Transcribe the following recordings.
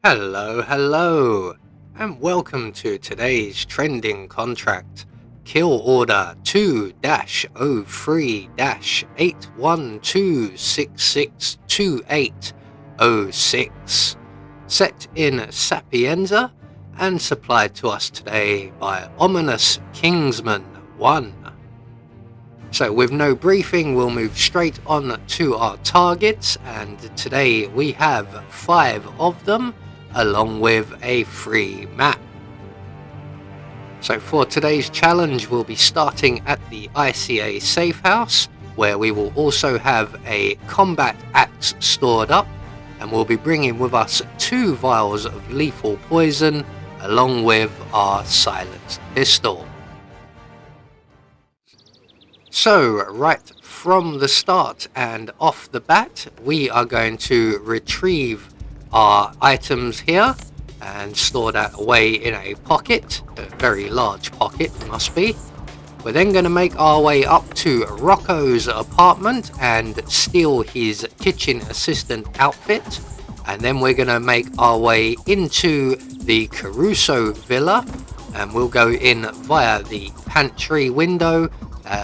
Hello, and welcome to today's trending contract. Kill Order 2-803-812662806, set in Sapienza and supplied to us today by Ominous Kingsman 1. So with no briefing, we'll move straight on to our targets, and today we have 5 of them along with a free map. So for today's challenge, we'll be starting at the ICA safe house, where we will also have a combat axe stored up, and we'll be bringing with us 2 vials of lethal poison along with our silenced pistol. So right from the start and off the bat, we are going to retrieve our items here and store that away in a pocket, a very large pocket it must be. We're then going to make our way up to Rocco's apartment and steal his kitchen assistant outfit, and then we're going to make our way into the Caruso villa, and we'll go in via the pantry window,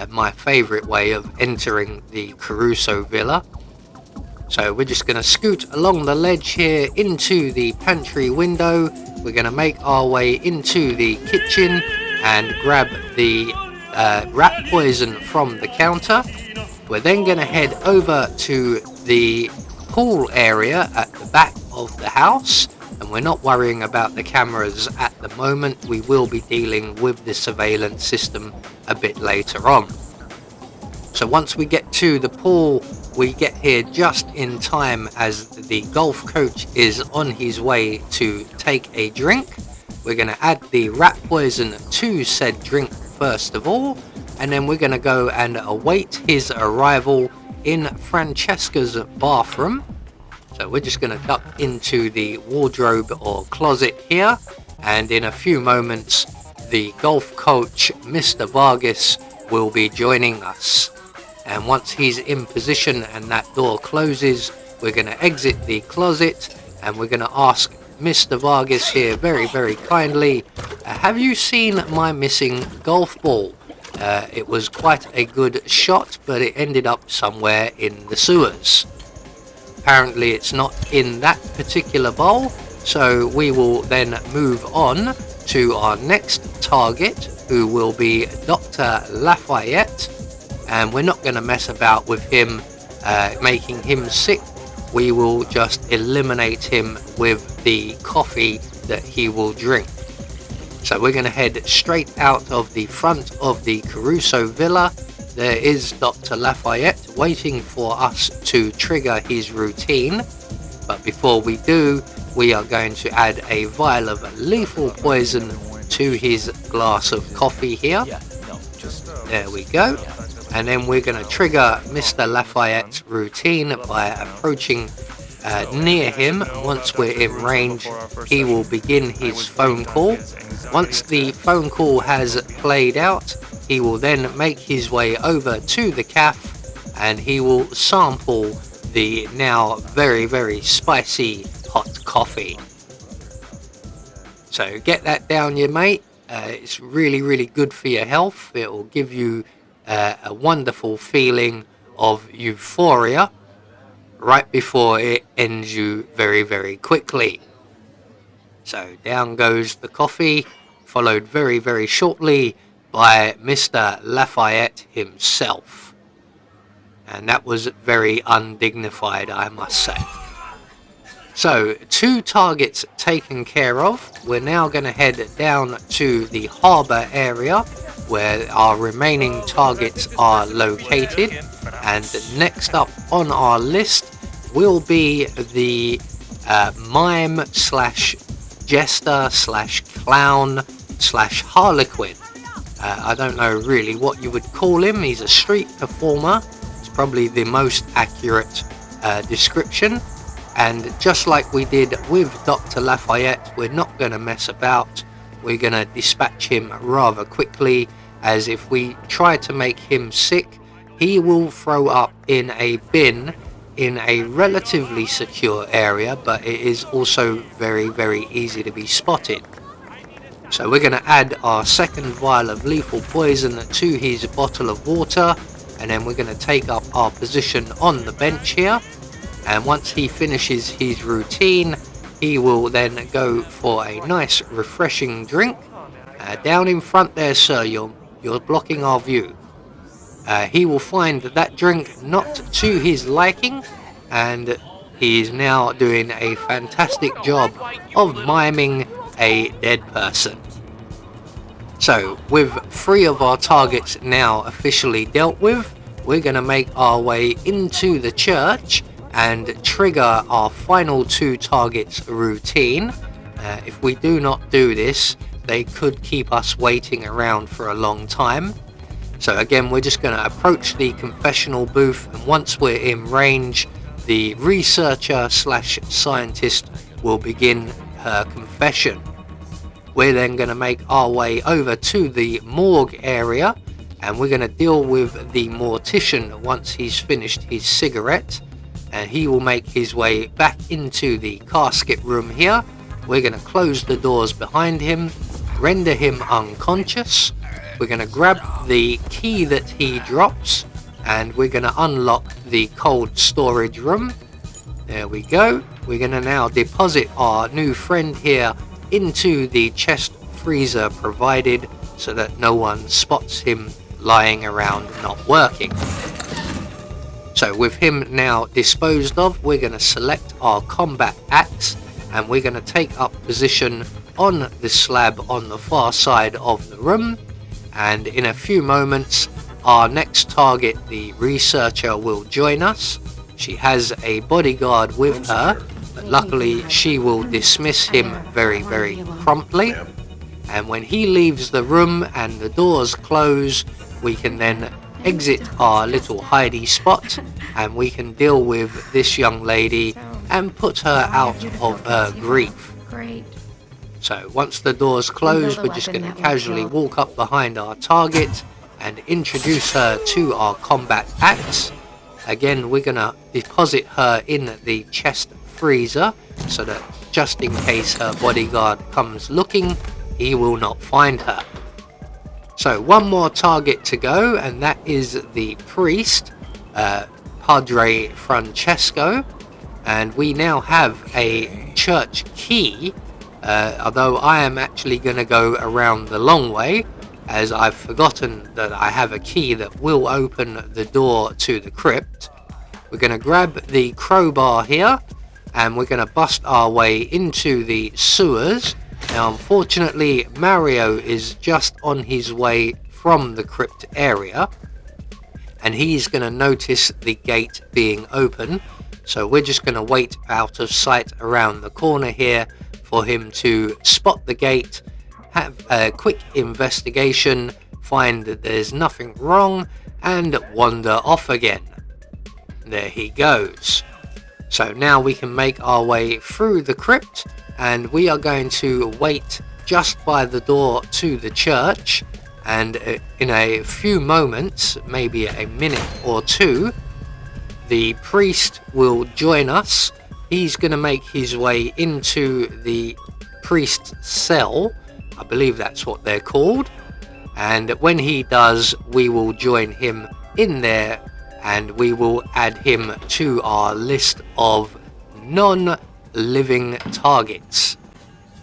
my favourite way of entering the Caruso villa. So we're just going to scoot along the ledge here into the pantry window. We're going to make our way into the kitchen and grab the rat poison from the counter. We're then going to head over to the pool area at the back of the house, and we're not worrying about the cameras at the moment. We will be dealing with the surveillance system a bit later on. So once we get to the pool, we get here just in time as the golf coach is on his way to take a drink. We're going to add the rat poison to said drink first of all, and then we're going to go and await his arrival in Francesca's bathroom. So we're just going to duck into the wardrobe or closet here, and in a few moments the golf coach Mr. Vargas will be joining us. And once he's in position and that door closes, we're going to exit the closet, and we're going to ask Mr. Vargas here very kindly, have you seen my missing golf ball? It was quite a good shot, but it ended up somewhere in the sewers. Apparently it's not in that particular bowl, so we will then move on to our next target, who will be Dr. Lafayette. And we're not going to mess about with him, making him sick. We will just eliminate him with the coffee that he will drink. So we're going to head straight out of the front of the Caruso villa. There is Dr. Lafayette waiting for us to trigger his routine. But before we do, we are going to add a vial of lethal poison to his glass of coffee here. There we go. And then we're going to trigger Mr. Lafayette's routine by approaching near him. Once we're in range, he will begin his phone call. Once the phone call has played out, he will then make his way over to the cafe, and he will sample the now very spicy hot coffee. So get that down you mate. It's really good for your health. It will give you a wonderful feeling of euphoria right before it ends you very quickly. So down goes the coffee, followed very shortly by Mr. Lafayette himself. And that was very undignified, I must say. So 2 targets taken care of. We're now going to head down to the harbour area where our remaining targets are located, and next up on our list will be the mime slash jester slash clown slash harlequin. I don't know really what you would call him. He's a street performer. It's probably the most accurate description. And just like we did with Dr. Lafayette, we're not going to mess about. We're going to dispatch him rather quickly, as if we try to make him sick, he will throw up in a bin in a relatively secure area, but it is also very easy to be spotted. So we're going to add our second vial of lethal poison to his bottle of water, and then we're going to take up our position on the bench here. And once he finishes his routine, he will then go for a nice refreshing drink. Down in front there, sir, you're blocking our view. He will find that drink not to his liking, and he is now doing a fantastic job of miming a dead person. So with 3 of our targets now officially dealt with, we're going to make our way into the church and trigger our final 2 targets routine. If we do not do this, they could keep us waiting around for a long time. So again, we're just going to approach the confessional booth, and once we're in range, the researcher / scientist will begin her confession. We're then going to make our way over to the morgue area, and we're going to deal with the mortician once he's finished his cigarette, and he will make his way back into the casket room here. We're going to close the doors behind him, render him unconscious. We're going to grab the key that he drops, and we're going to unlock the cold storage room. There we go. We're going to now deposit our new friend here into the chest freezer provided, so that no one spots him lying around not working. So with him now disposed of, we're going to select our combat axe, and we're going to take up position on the slab on the far side of the room. And in a few moments, our next target, the researcher, will join us. She has a bodyguard with her, but luckily she will dismiss him very promptly. And when he leaves the room and the doors close, we can then exit our little hidey spot, and we can deal with this young lady and put her out of her grief. Great. So once the doors close, we're just going to casually walk up behind our target and introduce her to our combat axe. Again, we're going to deposit her in the chest freezer, so that just in case her bodyguard comes looking, he will not find her. So one more target to go, and that is the priest, Padre Francesco. And we now have a church key, although I am actually going to go around the long way, as I've forgotten that I have a key that will open the door to the crypt. We're going to grab the crowbar here, and we're going to bust our way into the sewers. Now unfortunately, Mario is just on his way from the crypt area, and he's going to notice the gate being open. So we're just going to wait out of sight around the corner here for him to spot the gate, have a quick investigation, find that there's nothing wrong, and wander off again. There he goes. So now we can make our way through the crypt, and we are going to wait just by the door to the church, and in a few moments, maybe a minute or two, the priest will join us. He's going to make his way into the priest's cell. I believe that's what they're called. And when he does, we will join him in there, and we will add him to our list of non-living targets.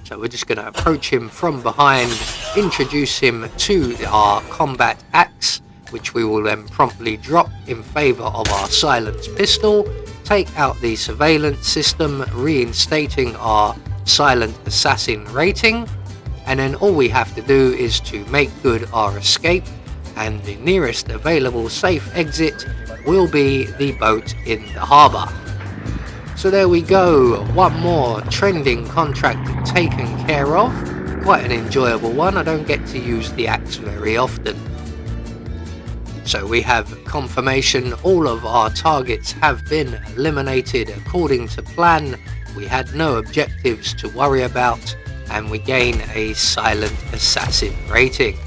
So we're just going to approach him from behind, introduce him to our combat axe, which we will then promptly drop in favor of our silenced pistol, take out the surveillance system, reinstating our silent assassin rating, and then all we have to do is to make good our escape, and the nearest available safe exit will be the boat in the harbour. So there we go, one more trending contract taken care of. Quite an enjoyable one. I don't get to use the axe very often. So we have confirmation all of our targets have been eliminated according to plan. We had no objectives to worry about, and we gain a silent assassin rating.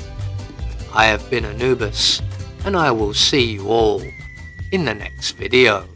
I have been Anubis, and I will see you all in the next video.